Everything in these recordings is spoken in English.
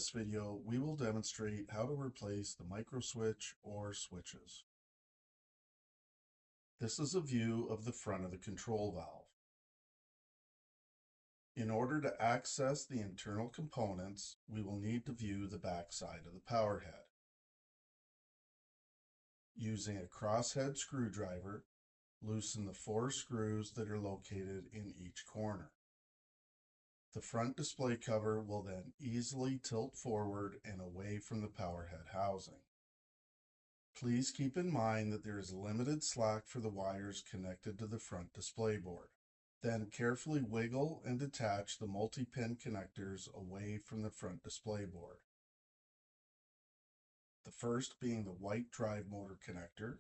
this video, we will demonstrate how to replace the microswitch or switches. This is a view of the front of the control valve. In order to access the internal components, we will need to view the back side of the power head. Using a crosshead screwdriver, loosen the 4 screws that are located in each corner. The front display cover will then easily tilt forward and away from the power head housing. Please keep in mind that there is limited slack for the wires connected to the front display board. Then carefully wiggle and detach the multi-pin connectors away from the front display board. The first being the white drive motor connector,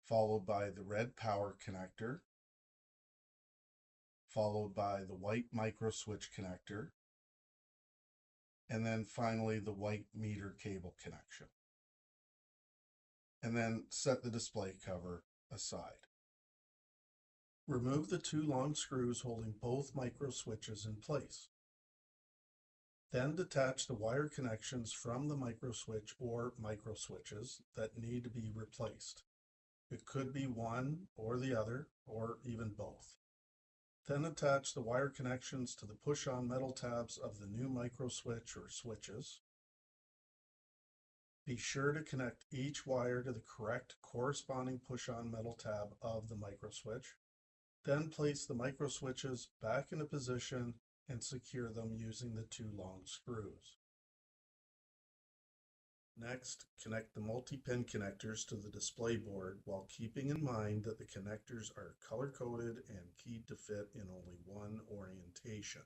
followed by the red power connector, followed by the white microswitch connector, and then finally the white meter cable connection. And then set the display cover aside. Remove the 2 long screws holding both microswitches in place. Then detach the wire connections from the microswitch or microswitches that need to be replaced. It could be one or the other, or even both. Then attach the wire connections to the push-on metal tabs of the new microswitch or switches. Be sure to connect each wire to the correct corresponding push-on metal tab of the microswitch. Then place the microswitches back into position and secure them using the 2 long screws. Next, connect the multi-pin connectors to the display board while keeping in mind that the connectors are color-coded and keyed to fit in only one orientation.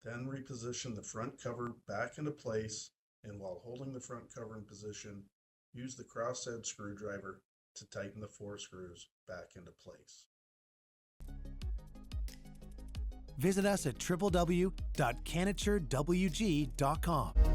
Then reposition the front cover back into place, and while holding the front cover in position, use the crosshead screwdriver to tighten the 4 screws back into place. Visit us at www.CanatureWG.com.